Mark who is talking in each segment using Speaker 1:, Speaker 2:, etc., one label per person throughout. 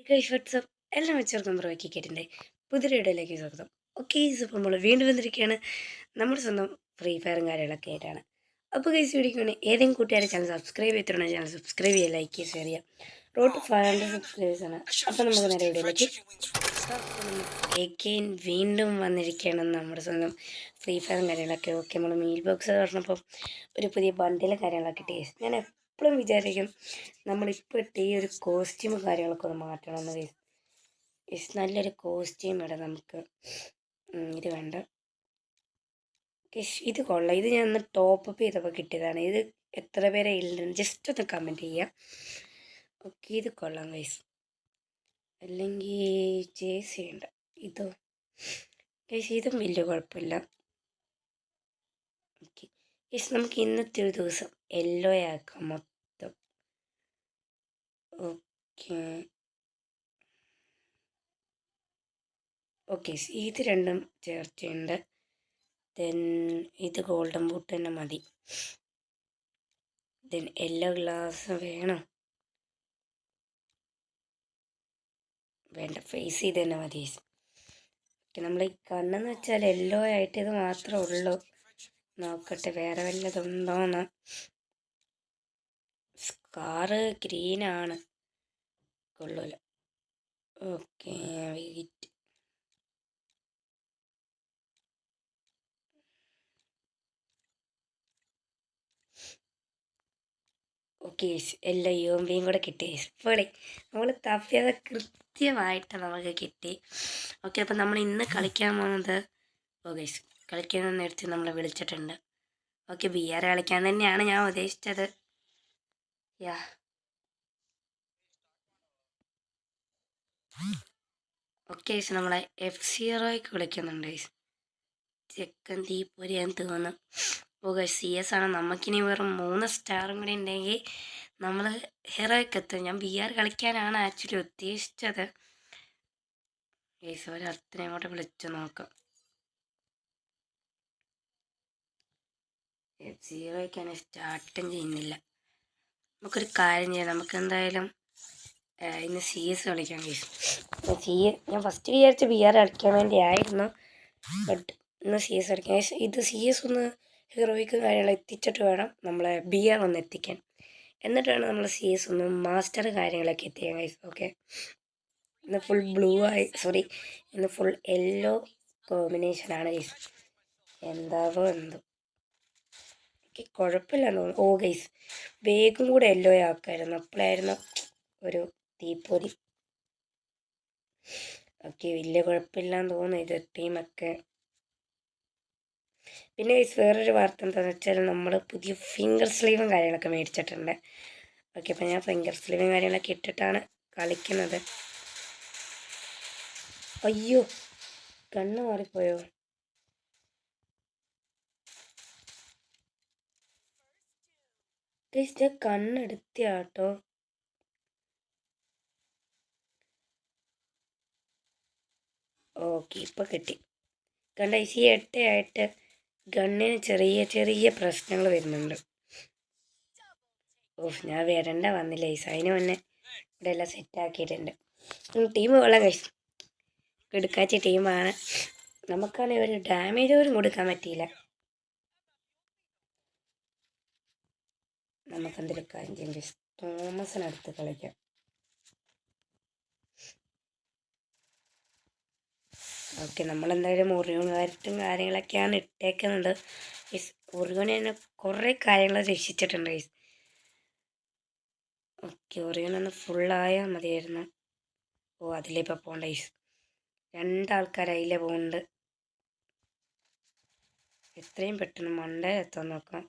Speaker 1: Guys WhatsApp എല്ലാം വെച്ചോർക്കും ബ്രോയ്ക്ക് കേട്ടിൻ്റെ പുതിയ വീഡിയോയിലേക്ക് സ്വാഗതം. ഓക്കെ ഇപ്പോൾ നമ്മൾ വീണ്ടും വന്നിരിക്കുകയാണ് നമ്മുടെ സ്വന്തം ഫ്രീ ഫയറും കാര്യങ്ങളൊക്കെ ആയിട്ടാണ്. അപ്പോൾ ഗൈസ് വീഡിയോക്ക് വേണ്ടി ഏതെങ്കിലും കൂട്ടുകാരെ ചാനൽ സബ്സ്ക്രൈബ് ചെയ്തിട്ടുണ്ടോ ചാനൽ സബ്സ്ക്രൈബ് ചെയ്യുക, ലൈക്ക് ചെയ്യുക, ഷെയർ ചെയ്യുക. റോഡ് ടു 500 സബ്സ്ക്രൈബേഴ്സാണ്. അപ്പോൾ നമുക്ക് നേരെ വീഡിയോയിലേക്ക് എഗെയിൻ വീണ്ടും വന്നിരിക്കുകയാണ് നമ്മുടെ സ്വന്തം ഫ്രീ ഫയറും കാര്യങ്ങളൊക്കെ. ഓക്കെ നമ്മൾ മീൽ ബോക്സ് പറഞ്ഞപ്പോൾ ഒരു പുതിയ ബണ്ടിലെ കാര്യങ്ങളൊക്കെ ടേസ്റ്റ് ഞാൻ എപ്പോഴും വിചാരിക്കും നമ്മളിപ്പോൾ ഇട്ട ഈ ഒരു കോസ്റ്റ്യൂം കാര്യങ്ങളൊക്കെ ഒന്ന് മാറ്റണമെന്ന്. നല്ലൊരു കോസ്റ്റ്യൂം ഇടാം നമുക്ക്. ഇത് വേണ്ട ഇത് കൊള്ളാം. ഇത് ഞാൻ ഒന്ന് ടോപ്പ് അപ്പ് ചെയ്തപ്പോൾ കിട്ടിയതാണ്. ഇത് എത്ര പേരെ ഇല്ലെന്ന് ജസ്റ്റ് ഒന്ന് കമൻറ്റ് ചെയ്യാം. ഓക്കെ ഇത് കൊള്ളാം ഗൈസ്. അല്ലെങ്കിൽ ജേഴ്സി ഉണ്ട്. ഇതോ ഗൈസ് ഇതും വലിയ കുഴപ്പമില്ല. ഓക്കെ ഗൈസ് നമുക്ക് ഇന്നത്തെ ഒരു ദിവസം യെല്ലോ ആക്കാം മൊത്തം. ഓക്കെ ഓക്കെ ഇത് രണ്ടും ചേർച്ചയുണ്ട്. ദെൻ ഇത് ഗോൾഡൻ ബൂട്ട് തന്നെ മതി. ദെൻ യെല്ലോ ഗ്ലാസ് വേണോ? വേണ്ട, ഫേസ് ചെയ്ത് തന്നെ മതി. നമ്മൾ ഈ കണ്ണെന്ന് വെച്ചാൽ യെല്ലോ ആയിട്ട് ഇത് മാത്രമേ ഉള്ളൂ. നോക്കട്ടെ വേറെ വല്ലതുണ്ടോന്ന്. സ്കാറ് ഗ്രീനാണ്, കൊള്ളൂല. Okay wait. ഓക്കെ എല്ലാ യുവമ്പിയും കൂടെ കിട്ടി. പൊളി, നമ്മൾ തപ്പിയത് കൃത്യമായിട്ട് നമുക്ക് കിട്ടി. ഓക്കെ അപ്പം നമ്മൾ ഇന്ന് കളിക്കാൻ പോകുന്നത് ഓക്കെ കളിക്കാൻ നേരത്തെ നമ്മളെ വിളിച്ചിട്ടുണ്ട്. ഓക്കെ ബി ആർ കളിക്കാൻ തന്നെയാണ് ഞാൻ ഉദ്ദേശിച്ചത്. യാ ഓക്കെ നമ്മളെ F0 വിളിക്കുന്നുണ്ട്. ചെക്കൻ തീപ്പൊരിയാന്ന് തോന്നുന്നു. ഓക്കെ CS ആണ്. നമുക്കിനി വെറും 3 സ്റ്റാറും കൂടി ഉണ്ടെങ്കിൽ നമ്മൾ ഹീറോയ്ക്ക് എത്തും. ഞാൻ BR കളിക്കാനാണ് ആക്ച്വലി ഉദ്ദേശിച്ചത്. ഒരു അത്രയും കൂടെ വിളിച്ചു നോക്കാം. F0 സ്റ്റാർട്ടും ചെയ്യുന്നില്ല. നമുക്കൊരു കാര്യം ചെയ്യാം, നമുക്ക് എന്തായാലും ഇന്ന് CS കളിക്കാം. ഞാൻ ഫസ്റ്റ് വിചാരിച്ച BR കളിക്കാൻ വേണ്ടിയായിരുന്നു, ബട്ട് ഇന്ന് CS കളിക്കാം. ഇത് CS ഒന്ന് ഹീറോയ്ക്ക് കാര്യങ്ങൾ എത്തിച്ചിട്ട് വേണം നമ്മളെ BR ഒന്ന് എത്തിക്കാൻ. എന്നിട്ട് വേണം നമ്മൾ CS ഒന്ന് മാസ്റ്റർ കാര്യങ്ങളൊക്കെ എത്തിക്കാൻ ഗൈസ്. ഓക്കെ ഇന്ന് ഫുൾ ബ്ലൂ ആയി, ഇന്ന് ഫുൾ യെല്ലോ കോമ്പിനേഷനാണ് ഗൈസ്. എന്താവോ എന്തോ കുഴപ്പമില്ലെന്ന് തോന്നുന്നു. ഓ ഗൈസ് വേഗം കൂടെ യെല്ലോ ആക്കായിരുന്നു, അപ്പോഴായിരുന്നു ഒരു തീപ്പൊരി. ഓക്കെ വലിയ കുഴപ്പമില്ലാന്ന് തോന്നുന്നു ഇത് ടീമൊക്കെ. പിന്നെ വേറൊരു വാർത്ത എന്താണെന്ന് വെച്ചാൽ നമ്മൾ പുതിയ ഫിംഗർ സ്ലീവും കാര്യങ്ങളൊക്കെ മേടിച്ചിട്ടുണ്ട്. ഓക്കെ അപ്പം ഞാൻ ഫിംഗർ സ്ലീവും കാര്യങ്ങളൊക്കെ ഇട്ടിട്ടാണ് കളിക്കുന്നത്. അയ്യോ കണ്ണ് മാറിപ്പോയോ? കണ്ണെടുത്തിയാട്ടോ. ഓക്കെ ഇപ്പം കിട്ടി. കണ്ട ഈ 8 ഗണ്ണിന് ചെറിയ ചെറിയ പ്രശ്നങ്ങൾ വരുന്നുണ്ട്. ഞാൻ വരണ്ട വന്നില്ല ഗൈസ്. അതിന് മുന്നേ ഇവിടെ എല്ലാം സെറ്റാക്കിയിട്ടുണ്ട്. ടീം കൊള്ളാം ഗൈസ്, എടുക്കാച്ച ടീമാണ്. നമുക്കാണെങ്കിൽ ഒരു ഡാമേജ് പോലും കൊടുക്കാൻ പറ്റിയില്ല. നമുക്കെന്തെങ്കിലും കാര്യം ചെയ്യാം ഗൈസ്, തോമസിനടുത്ത് കളിക്കാം. ഓക്കെ നമ്മളെന്തായാലും ഒറിയോണുകാരറ്റും കാര്യങ്ങളൊക്കെയാണ് ഇട്ടേക്കുന്നത്. ഒറിയോനെ തന്നെ കുറേ കാര്യങ്ങൾ രക്ഷിച്ചിട്ടുണ്ട് ഗൈസ്. ഓക്കെ ഒറിയോനൊന്ന് ഫുള്ളായാൽ മതിയായിരുന്നു. ഓ അതിലിപ്പോൾ പോകണ്ട ഗൈസ്, 2 ആൾക്കാർ അതിലേ പോകുന്നുണ്ട്. എത്രയും പെട്ടെന്ന് മണ്ടേ എത്താൻ നോക്കാം.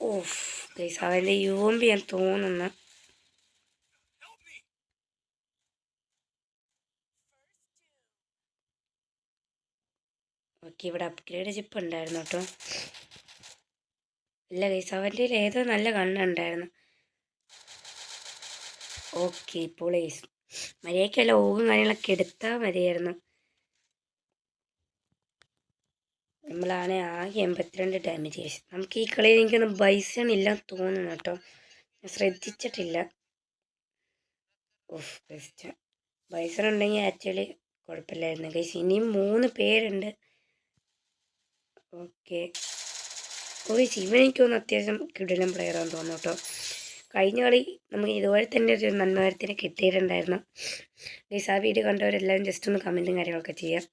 Speaker 1: ഓഫ് ഗൈസ് അവൻ്റെ UMP ഞാൻ തോന്നുന്നു. ഓക്കെ ഇവിടെ അപ്ഗ്രേഡ് ചിപ്പ് ഉണ്ടായിരുന്നു കേട്ടോ. ഇല്ല ഗൈസ് അവൻ്റെ ഏതോ നല്ല കണ്ണുണ്ടായിരുന്നു. ഓക്കെ ഇപ്പോൾ ഗൈസ് മര്യാദയ്ക്കല്ല ഓവും കാര്യങ്ങളൊക്കെ എടുത്താൽ മതിയായിരുന്നു. നമ്മളാണ് ആകെ 82 ഡാമേജ്. നമുക്ക് ഈ കളിയിൽ എനിക്കൊന്ന് ബൈസൺ ഇല്ല തോന്നുന്നു കേട്ടോ, ഞാൻ ശ്രദ്ധിച്ചിട്ടില്ല. Of best. ബൈസൺ ഉണ്ടെങ്കിൽ ആക്ച്വലി കുഴപ്പമില്ലായിരുന്നു ഗൈസ്. ഇനിയും 3 പേരുണ്ട്. ഓക്കെ ഗൈസ്, ഇവൻ എനിക്ക് തോന്നുന്നു അത്യാവശ്യം കിടിലൻ പ്ലെയറാണെന്ന് തോന്നുന്നു കേട്ടോ. കഴിഞ്ഞ കളി നമുക്ക് ഇതുപോലെ തന്നെ ഒരു നന്മകരത്തിന് കിട്ടിയിട്ടുണ്ടായിരുന്നു ഗൈസ്. ആ വീഡിയോ കണ്ടവരെല്ലാവരും ജസ്റ്റ് ഒന്ന് കമൻറ്റും കാര്യങ്ങളൊക്കെ ചെയ്യാം.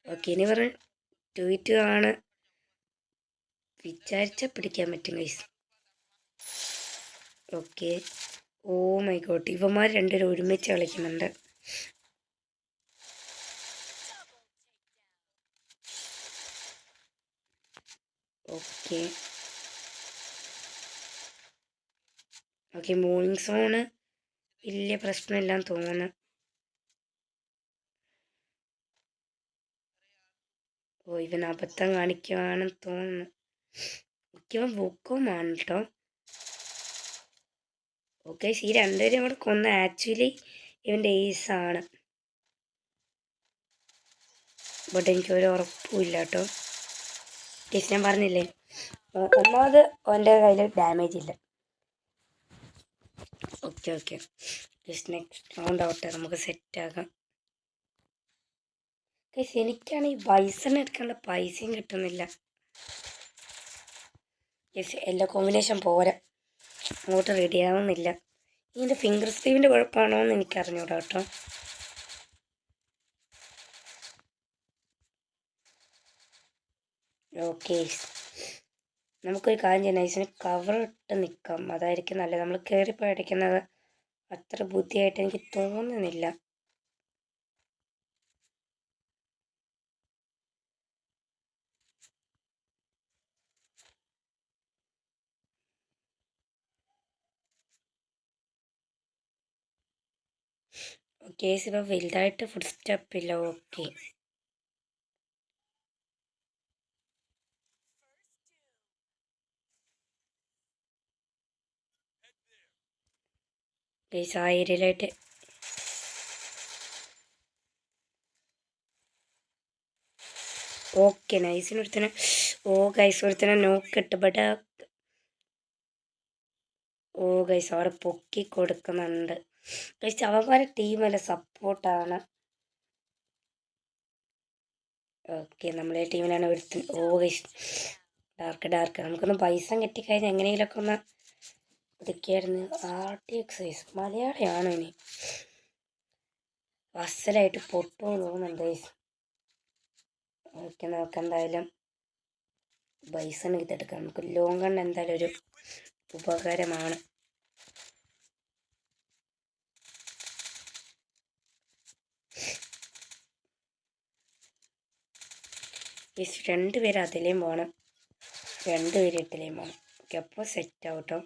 Speaker 1: ഓക്കെ, ഇനി പറഞ്ഞ ട്വീറ്റ് ആണ് വിചാരിച്ചാൽ പിടിക്കാൻ പറ്റും guys. Okay, oh my god, ഇവന്മാർ രണ്ടുപേരും ഒരുമിച്ച് കളിക്കുന്നുണ്ട്. ഓക്കെ ഓക്കെ, മോർണിംഗ് സോണ് വലിയ പ്രശ്നമില്ലാന്ന് തോന്നുന്നു. ഓ, ഇവൻ അബദ്ധം കാണിക്കുവാണെന്ന് തോന്നുന്നു. ഓക്കെ, ഇവൻ ബുക്കുമാണ് കേട്ടോ. ഓക്കെ, ഈ രണ്ടുപേരും കൂടെ കൊന്ന ആക്ച്വലി ഇവൻ്റെ ഏസാണ്, ബട്ട് എനിക്കൊരു ഉറപ്പുമില്ല കേട്ടോ. കേസ് ഞാൻ പറഞ്ഞില്ലേ, ഒന്നാമത് അവൻ്റെ കയ്യിൽ ഡാമേജ് ഇല്ല. Okay okay, just next round ആവട്ടെ, നമുക്ക് സെറ്റാകാം. കേസ് എനിക്കാണ് ഈ ബൈസൺ എടുക്കേണ്ട പൈസയും കിട്ടുന്നില്ല. യെസ്, എല്ലാ കോമ്പിനേഷൻ പോരാ, അങ്ങോട്ട് റെഡി ആവുന്നില്ല. ഇതിൻ്റെ ഫിംഗർ സ്ലീവിൻ്റെ കുഴപ്പമാണോ എന്ന് എനിക്കറിഞ്ഞൂടാ കേട്ടോ. ഓക്കെ, നമുക്കൊരു കാര്യം ചെയ്യാം, നൈസിന് കവർ ഇട്ട് നിൽക്കാം, അതായിരിക്കും നല്ലത്. നമ്മൾ കയറിപ്പോയി അടിക്കുന്നത് അത്ര ബുദ്ധിയായിട്ട് എനിക്ക് തോന്നുന്നില്ല. ഓക്കെ, ഇപ്പോൾ വലുതായിട്ട് ഫുഡ് സ്റ്റെപ്പില്ല. ഓക്കെ ഗൈസ്, ആ ഏരിയയിലായിട്ട് ഓക്കെ നൈസിന് ഒരുത്തനെ, ഓ ഗൈസ് ഒരുത്തനെ നോക്കിട്ട്, ബട്ട് ഓ ഗൈസ് അവിടെ പൊക്കി കൊടുക്കുന്നുണ്ട് ഗൈസ്. അവന്മാരെ ടീമല്ല, സപ്പോർട്ടാണ്. ഓക്കെ, നമ്മളെ ടീമിലാണ് ഒരുത്തൻ. ഓ ഗൈസ് ഡാർക്ക് നമുക്കൊന്ന് പൈസ കിട്ടിക്കഴിഞ്ഞാൽ എങ്ങനെയെങ്കിലൊക്കെ ഒന്ന് ഒതുക്കിയായിരുന്നു. RTX ഗൈസ് മലയാളിയാണോ ഇനി, അസലായിട്ട് പൊട്ടുമോ തോന്നുന്നുണ്ട് ഗൈസ്. ഓക്കെ, നമുക്ക് എന്തായാലും ബൈസൺ ഇതെടുക്കാം. നമുക്ക് ലോങ് ഗൺ എന്തായാലും ഒരു ഉപകാരമാണ്. ഗൈസ് 2 പേര് അതിലേയും പോകണം, 2 പേര് ഇതിലേയും പോകണം. ഓക്കെ, അപ്പോൾ സെറ്റ് ആവട്ടോ.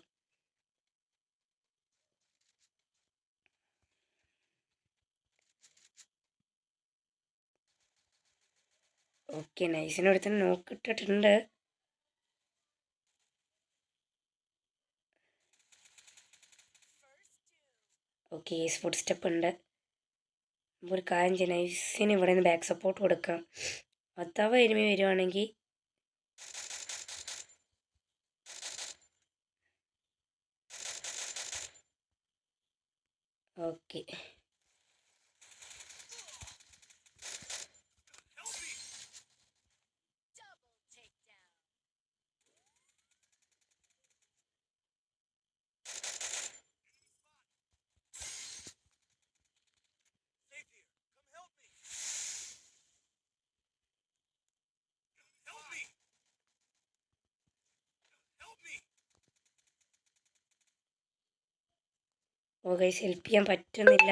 Speaker 1: ഓക്കെ, നൈസിനടുത്ത് നോക്കിയിട്ടിട്ടുണ്ട്. ഓക്കെ, ഫുഡ് സ്റ്റെപ്പ് ഉണ്ട്. ഒരു കാര്യം ചെയ്യാം, നൈസിന് ഇവിടെ നിന്ന് ബാക്ക് സപ്പോർട്ട് കൊടുക്കാം. അഥവാ എനിമി വരുവാണെങ്കിൽ ഓക്കെ. ഓ ഗൈസ്, ഹെൽപ്പ് ചെയ്യാൻ പറ്റുന്നില്ല.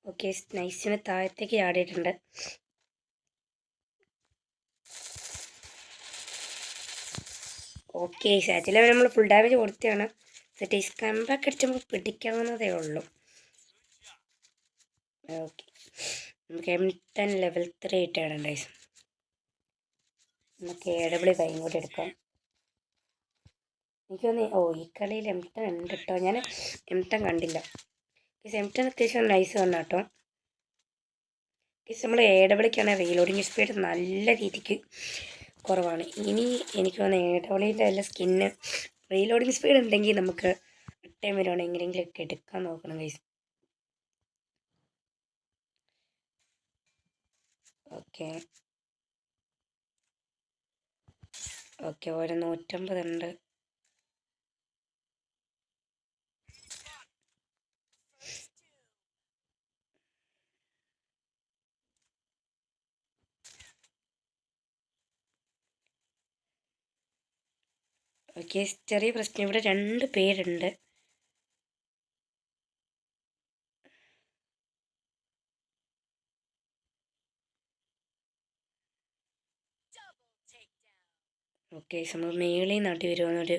Speaker 1: ഓക്കെ, നൈസിന് താഴത്തേക്ക് ചാടിയിട്ടുണ്ട്. ഓക്കെ, സാറ്റിലെ നമ്മൾ ഫുൾ ഡാമേജ് കൊടുത്തതാണ്. സെറ്റ് കമ്പാക്ക് അടിച്ച് നമുക്ക് പിടിക്കാവുന്നതേ ഉള്ളൂ. ഓക്കെ, നമുക്ക് M10 ലെവൽ 3 ഇട്ടാണ് ഗൈസ്. നമുക്ക് AW5 കൂടി എടുക്കാം. എനിക്ക് തോന്നി ഈ കളിയിൽ M10 ഉണ്ട് കേട്ടോ. ഞാൻ M10 കണ്ടില്ല ഗൈസ്. M10 അത്യാവശ്യം നൈസ് വന്ന കേട്ടോ ഗൈസ്. നമ്മൾ AWക്കാണ് റീലോഡിങ് സ്പീഡ് നല്ല രീതിക്ക് കുറവാണ്. ഇനി എനിക്ക് തോന്നുന്നു AWയുടെ എല്ലാ സ്കിന്ന് റീലോഡിങ് സ്പീഡ് ഉണ്ടെങ്കിൽ നമുക്ക് ടൈം വരുവാണ് എങ്ങനെയെങ്കിലുമൊക്കെ എടുക്കാൻ നോക്കണം ഗൈസ്. ഓക്കെ ഓക്കെ, ഒരു 150 ഉണ്ട്. ഓക്കെ, ചെറിയ പ്രശ്നം, ഇവിടെ 2 പേരുണ്ട്. ഓക്കെ, നമ്മൾ മേളിൽ നാട്ടി വരുവാന്നൊരു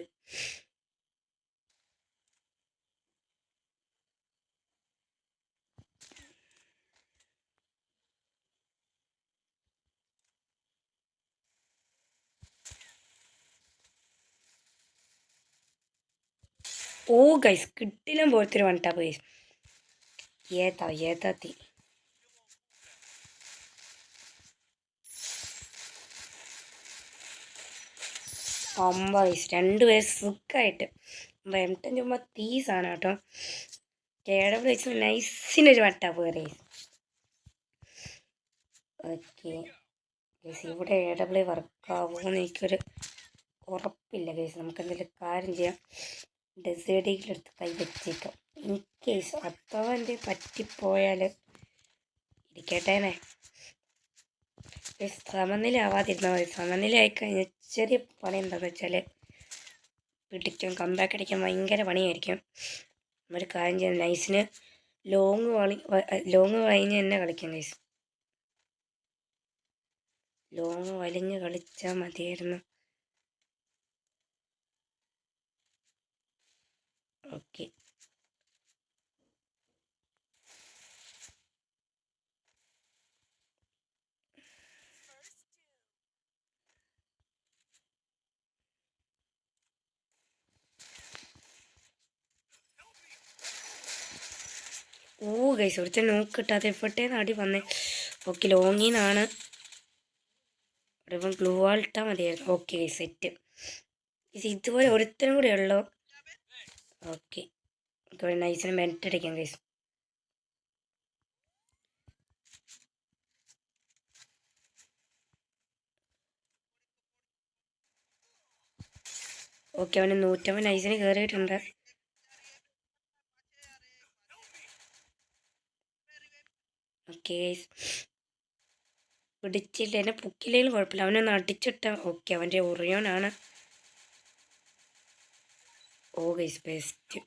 Speaker 1: ഗൈസ് കിട്ടില്ല പോലത്തൊരു വൺടാപ്പ് ഗൈസ്. ഏതാത്തി ഗൈസ് 2 പേര് സുഖമായിട്ട്. M10 ചുമ്മാ തീസാണ് കേട്ടോ. AW വെച്ച് നൈസിനൊരു വട്ടാപ്പ് കയറി. ഓക്കെ ഗൈസ്, ഇവിടെ AW വർക്കാവുമെന്ന് എനിക്കൊരു ഉറപ്പില്ല ഗൈസ്. നമുക്ക് എന്തെങ്കിലും കാര്യം ചെയ്യാം. ഡെസേർട്ടിലെടുത്ത് കൈ വെച്ചേക്കാം. ഇൻ കേസ് അഥവാ എൻ്റെ പറ്റിപ്പോയാൽ ഇരിക്കട്ടേനെ. സമനില ആവാതിരുന്നാൽ മതി. സമനില ആയിക്കഴിഞ്ഞാൽ ചെറിയ പണി എന്താണെന്ന് വെച്ചാൽ പിടിക്കും, കമ്പാക്ക് അടിക്കാൻ ഭയങ്കര പണിയായിരിക്കും. ഒരു കാര്യം ചെയ്യാം, നൈസിന് ലോങ് കഴിഞ്ഞ് തന്നെ കളിക്കാം ഗൈസ്. ലോങ് വലിഞ്ഞ് കളിച്ചാൽ മതിയായിരുന്നു. ഓക്കെ ഗൈസ്, ഒരുത്തൻ നോക്കിട്ടാതെ എവിടേന്ന് അടി വന്നേ. ഓക്കെ, ലോങ്ങിൽ നിന്നാണ്. ഇപ്പം ഗ്ലൂ വാളിട്ടാൽ മതിയായിരുന്നു. Okay set. ഇതുപോലെ ഒരുത്തനും കൂടെ ഉള്ളൂ. ഓക്കെ, നൈസിന് മെൻറ്റ് അടിക്കാം ഗൈസ്. ഓക്കെ, അവന് 150 നൈസിന് കയറിയിട്ടുണ്ട്. ഓക്കെ ഗൈസ്, പിടിച്ചില്ല, എന്നെ പൊക്കില്ലെങ്കിലും കുഴപ്പമില്ല. അവനൊന്ന് അടിച്ചിട്ട. ഓക്കെ, അവൻ്റെ ഒറിയോനാണ്. Guys best.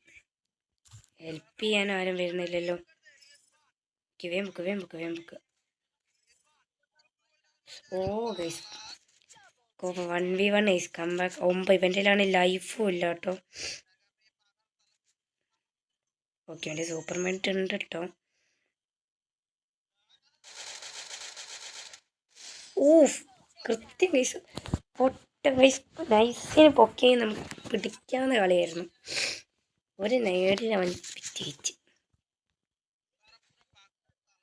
Speaker 1: ഹെൽപ്പ് ചെയ്യാൻ ആരും വരുന്നില്ലല്ലോ. വേം ബുക്ക്. Guys 1v1 guys, comeback. ഇവൻ്റെയിലാണ് ലൈഫും ഇല്ല കേട്ടോ. ഓക്കെ, അവൻ്റെ സൂപ്പർ മെൻറ്റ് ഉണ്ട് കേട്ടോ. കൃത്യം ഗൈസ്, പൊട്ട ഗൈസ്. നൈസിന് പൊക്കി നമുക്ക് പിടിക്കാവുന്ന കളിയായിരുന്നു. ഒരു നേടിൽ അവൻ വിജയിച്ച്.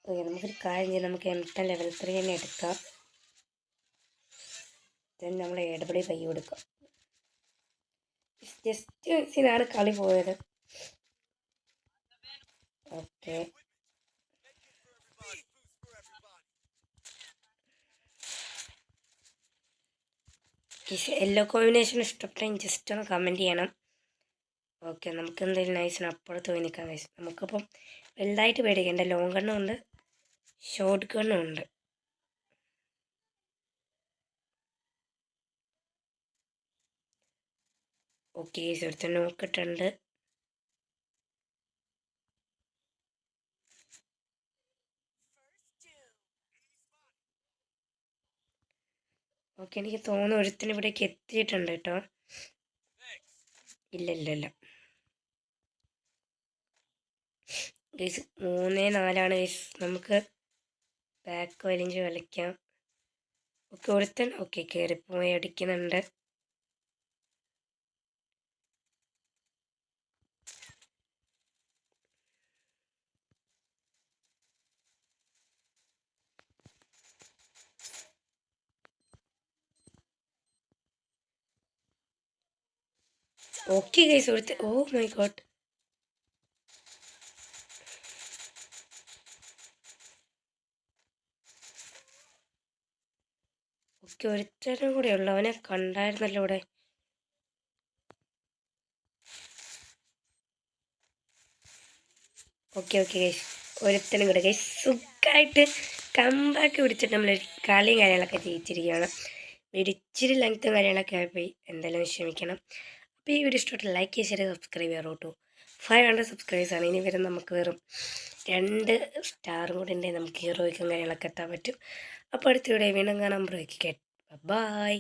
Speaker 1: ഓക്കെ, നമുക്കൊരു കാര്യം ചെയ്യാം. നമുക്ക് M10 ലെവൽ 3 തന്നെ എടുക്കാം. നമ്മൾ AW5 കൊടുക്കാം. ജസ്റ്റ് മിസ്സിനാണ് കളി പോയത്. ഓക്കെ, യെല്ലോ കോമ്പിനേഷൻ ഇഷ്ടപ്പെട്ടെങ്കിൽ ജസ്റ്റ് ഒന്ന് കമൻറ്റ് ചെയ്യണം. ഓക്കെ, നമുക്ക് എന്തെങ്കിലും നൈസിന് അപ്പുറത്ത് പോയി നിൽക്കാം ഗൈസ്. നമുക്കിപ്പം വലുതായിട്ട് പേടിക്കേണ്ട. ലോങ് ഗണ്ണും ഉണ്ട്, ഷോർട്ട് ഗണ്ണും ഉണ്ട്. ഓക്കെ ഗൈസ്, ഒരുത്തൻ നോക്കിയിട്ടുണ്ട്. ഓക്കെ, എനിക്ക് തോന്നുന്നു ഒരുത്തിന് ഇവിടേക്ക് എത്തിയിട്ടുണ്ട് കേട്ടോ. ഇല്ല ഗൈസ് 3-4 ഗൈസ്. നമുക്ക് ബാക്ക് വലിഞ്ച് കളിക്കാം. ഓക്കെ ഒരുത്തൻ ഓക്കെ കയറിപ്പോയി അടിക്കുന്നുണ്ട്. ഓക്കെ ഗൈസ് ഒരുത്തൻ. ഓ മൈ ഗോഡ്. ഓക്കെ ഒരുത്തനും കൂടെ ഉള്ളു. അവനെ കണ്ടായിരുന്നല്ലോ ഇവിടെ. ഓക്കെ ഓക്കെ ഗൈസ് ഒരുത്തനും കൂടെ ഗൈസ്. സുഖമായിട്ട് കമ്പാക്ക് പിടിച്ചിട്ട് നമ്മൾ കളിയും കാര്യങ്ങളൊക്കെ ജയിച്ചിരിക്കുകയാണ്. വീഡിയോ ഇച്ചിരി ലെങ്ത്തും കാര്യങ്ങളൊക്കെ ആയിപ്പോയി, എന്തായാലും ക്ഷമിക്കണം. അപ്പോൾ ഈ വീഡിയോ ഇഷ്ടപ്പെട്ട് ലൈക്ക് ചെയ്ത് സബ്സ്ക്രൈബ് ചെയ്യാറോ കേട്ടോ. 500 സബ്സ്ക്രൈബേഴ്സാണ് ഇനി വരും. നമുക്ക് വെറും 2 സ്റ്റാറും കൂടെ ഉണ്ടെങ്കിൽ നമുക്ക് ഹീറോയ്ക്കും കാര്യങ്ങളൊക്കെ എത്താൻ പറ്റും. അപ്പോൾ അടുത്ത വീഡിയോ വീണ്ടും കാണാൻ ബ്രോയ്ക്ക്. ബൈ.